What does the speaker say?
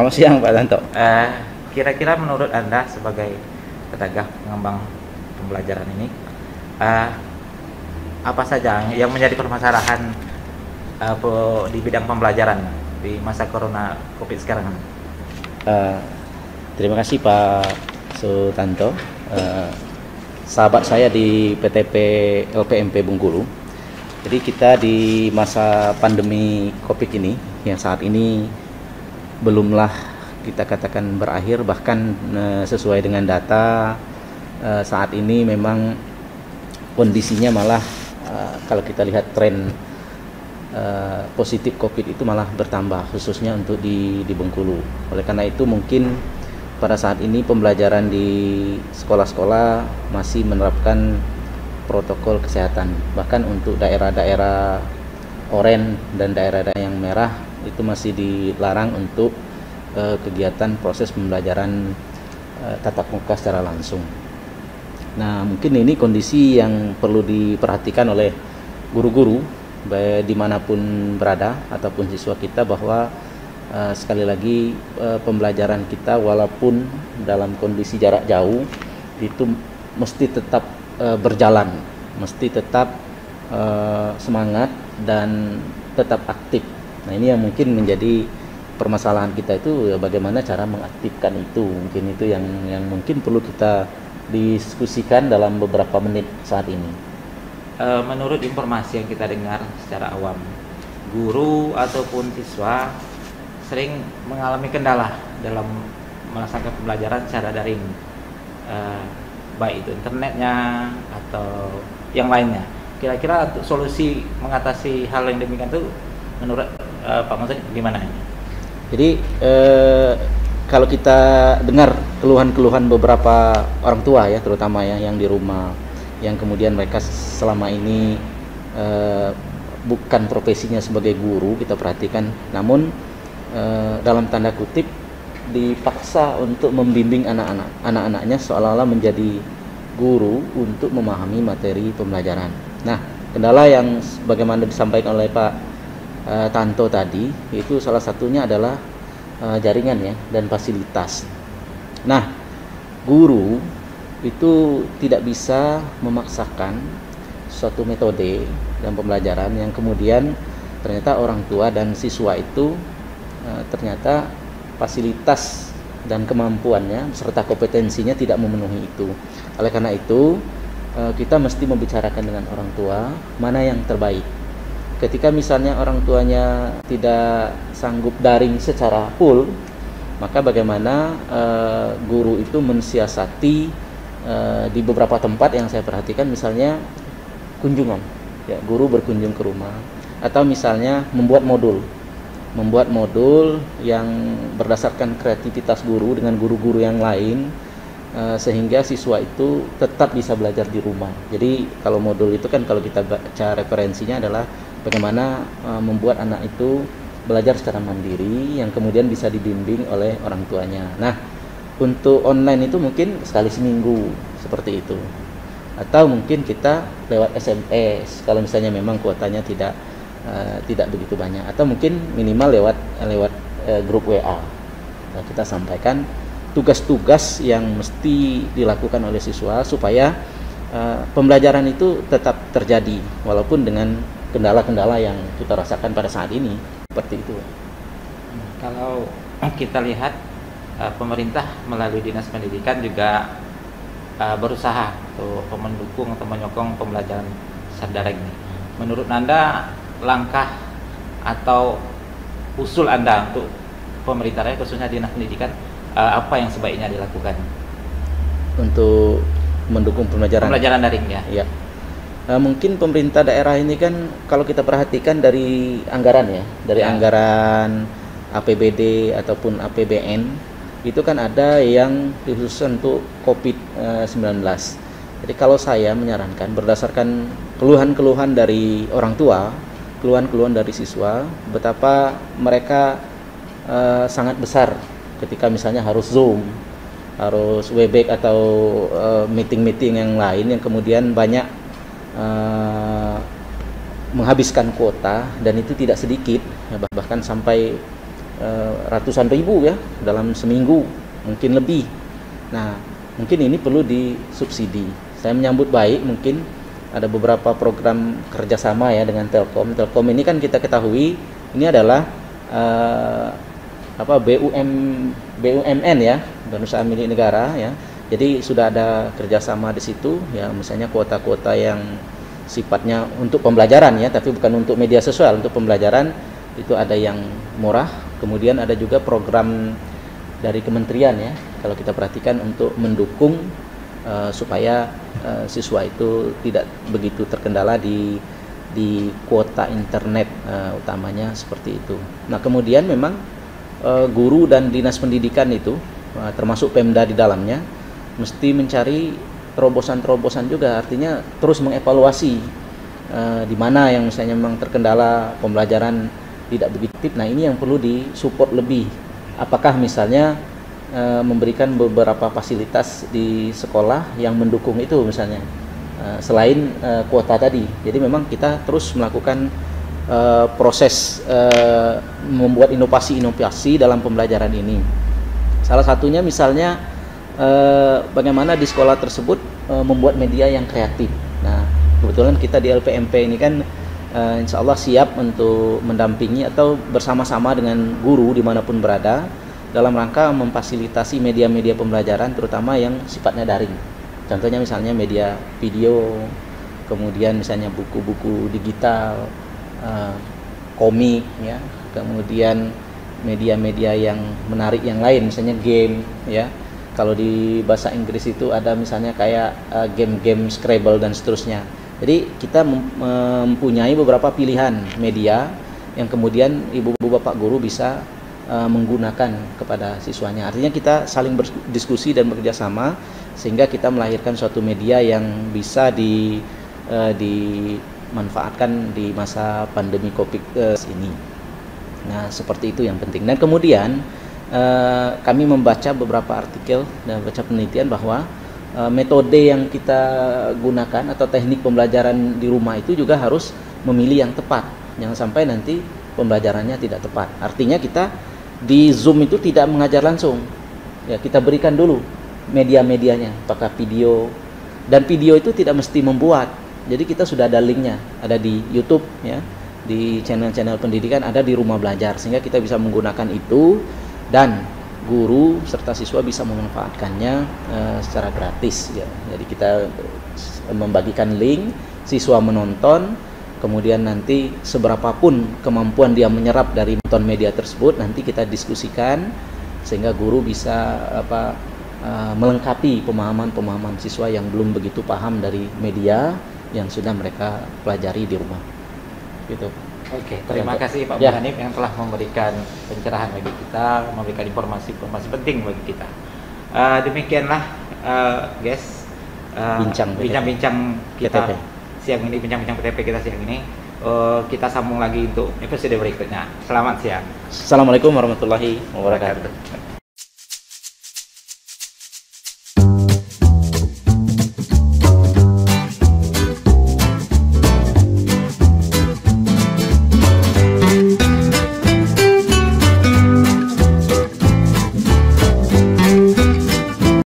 Selamat siang Pak Tanto. Kira-kira menurut Anda sebagai pedagang pengembang pembelajaran ini, apa saja yang menjadi permasalahan di bidang pembelajaran di masa corona COVID sekarang? Terima kasih Pak Sutanto, sahabat saya di PTP LPMP Bengkulu. Jadi kita di masa pandemi COVID ini, yang saat ini belumlah kita katakan berakhir, bahkan sesuai dengan data saat ini memang kondisinya malah kalau kita lihat tren positif COVID itu malah bertambah, khususnya untuk di Bengkulu. Oleh karena itu mungkin pada saat ini pembelajaran di sekolah-sekolah masih menerapkan protokol kesehatan. Bahkan untuk daerah-daerah oranye dan daerah-daerah yang merah itu masih dilarang untuk kegiatan proses pembelajaran tatap muka secara langsung. Nah, mungkin ini kondisi yang perlu diperhatikan oleh guru-guru dimanapun berada ataupun siswa kita, bahwa sekali lagi pembelajaran kita walaupun dalam kondisi jarak jauh itu mesti tetap berjalan, mesti tetap semangat dan tetap aktif. Nah, ini yang mungkin menjadi permasalahan kita itu, bagaimana cara mengaktifkan itu. Mungkin itu yang mungkin perlu kita diskusikan dalam beberapa menit saat ini. Menurut informasi yang kita dengar secara awam, guru ataupun siswa sering mengalami kendala dalam melaksanakan pembelajaran secara daring, baik itu internetnya atau yang lainnya. Kira-kira solusi mengatasi hal yang demikian itu menurut Pak Mansur gimana? Jadi kalau kita dengar keluhan-keluhan beberapa orang tua ya, terutama ya yang di rumah, yang kemudian mereka selama ini bukan profesinya sebagai guru, kita perhatikan, namun dalam tanda kutip dipaksa untuk membimbing anak-anaknya seolah-olah menjadi guru untuk memahami materi pembelajaran. Nah, kendala yang bagaimana disampaikan oleh Pak Tanto tadi, itu salah satunya adalah jaringan ya dan fasilitas. Nah, guru itu tidak bisa memaksakan suatu metode dan pembelajaran yang kemudian ternyata orang tua dan siswa itu ternyata fasilitas dan kemampuannya serta kompetensinya tidak memenuhi itu. Oleh karena itu kita mesti membicarakan dengan orang tua mana yang terbaik. Ketika misalnya orang tuanya tidak sanggup daring secara full, maka bagaimana guru itu mensiasati di beberapa tempat yang saya perhatikan, misalnya kunjungan, ya, guru berkunjung ke rumah, atau misalnya membuat modul yang berdasarkan kreativitas guru dengan guru-guru yang lain, sehingga siswa itu tetap bisa belajar di rumah. Jadi kalau modul itu kan kalau kita baca referensinya adalah bagaimana membuat anak itu belajar secara mandiri yang kemudian bisa dibimbing oleh orang tuanya. Nah, untuk online itu mungkin sekali seminggu seperti itu, atau mungkin kita lewat SMS kalau misalnya memang kuotanya tidak begitu banyak, atau mungkin minimal lewat grup WA. Nah, kita sampaikan tugas-tugas yang mesti dilakukan oleh siswa supaya pembelajaran itu tetap terjadi walaupun dengan kendala-kendala yang kita rasakan pada saat ini, seperti itu. Kalau kita lihat pemerintah melalui Dinas Pendidikan juga berusaha untuk mendukung atau menyokong pembelajaran secara daring ini. Menurut Anda, langkah atau usul Anda untuk pemerintah, khususnya Dinas Pendidikan, apa yang sebaiknya dilakukan untuk mendukung pembelajaran daring ya? Ya. Mungkin pemerintah daerah ini kan kalau kita perhatikan dari anggaran ya, dari anggaran APBD ataupun APBN itu kan ada yang khusus untuk COVID-19. Jadi kalau saya menyarankan berdasarkan keluhan-keluhan dari orang tua, keluhan-keluhan dari siswa, betapa mereka sangat besar ketika misalnya harus Zoom, harus Webex atau meeting-meeting yang lain yang kemudian banyak menghabiskan kuota, dan itu tidak sedikit, bahkan sampai ratusan ribu ya dalam seminggu, mungkin lebih. Nah, mungkin ini perlu disubsidi. Saya menyambut baik mungkin ada beberapa program kerjasama ya dengan Telkom. Telkom ini kan kita ketahui ini adalah BUMN ya, perusahaan milik negara ya. Jadi sudah ada kerjasama di situ ya, misalnya kuota-kuota yang sifatnya untuk pembelajaran ya, tapi bukan untuk media sosial, untuk pembelajaran itu ada yang murah. Kemudian ada juga program dari kementerian ya, kalau kita perhatikan untuk mendukung supaya siswa itu tidak begitu terkendala di kuota internet utamanya seperti itu. Nah, kemudian memang guru dan dinas pendidikan itu termasuk Pemda di dalamnya mesti mencari terobosan-terobosan juga, artinya terus mengevaluasi di mana yang misalnya memang terkendala pembelajaran tidak begitu aktif. Nah, ini yang perlu disupport lebih. Apakah misalnya memberikan beberapa fasilitas di sekolah yang mendukung itu misalnya selain kuota tadi. Jadi memang kita terus melakukan proses membuat inovasi-inovasi dalam pembelajaran ini. Salah satunya misalnya bagaimana di sekolah tersebut membuat media yang kreatif. Nah, kebetulan kita di LPMP ini kan insya Allah siap untuk mendampingi atau bersama-sama dengan guru dimanapun berada dalam rangka memfasilitasi media-media pembelajaran terutama yang sifatnya daring. Contohnya misalnya media video, kemudian misalnya buku-buku digital, komik ya, kemudian media-media yang menarik yang lain, misalnya game ya. Kalau di bahasa Inggris itu ada misalnya kayak game-game Scrabble dan seterusnya. Jadi kita mempunyai beberapa pilihan media yang kemudian ibu-ibu bapak guru bisa menggunakan kepada siswanya. Artinya kita saling berdiskusi dan bekerja sama sehingga kita melahirkan suatu media yang bisa dimanfaatkan di masa pandemi Covid ini. Nah, seperti itu yang penting. Dan kemudian kami membaca beberapa artikel dan baca penelitian bahwa metode yang kita gunakan atau teknik pembelajaran di rumah itu juga harus memilih yang tepat. Jangan sampai nanti pembelajarannya tidak tepat. Artinya kita di Zoom itu tidak mengajar langsung. Ya, kita berikan dulu media-medianya, apakah video. Dan video itu tidak mesti membuat. Jadi kita sudah ada linknya, ada di YouTube ya, di channel-channel pendidikan, ada di Rumah Belajar, sehingga kita bisa menggunakan itu dan guru serta siswa bisa memanfaatkannya secara gratis ya. Jadi kita membagikan link, siswa menonton, kemudian nanti seberapapun kemampuan dia menyerap dari nonton media tersebut nanti kita diskusikan sehingga guru bisa melengkapi pemahaman siswa yang belum begitu paham dari media yang sudah mereka pelajari di rumah. Gitu. Oke, terima kasih Pak Hanif yang telah memberikan pencerahan bagi kita, memberikan informasi-informasi penting bagi kita. Demikianlah guys, bincang-bincang kita siang ini, bincang-bincang PTP kita siang ini. Kita sambung lagi untuk episode berikutnya. Selamat siang. Assalamualaikum warahmatullahi wabarakatuh.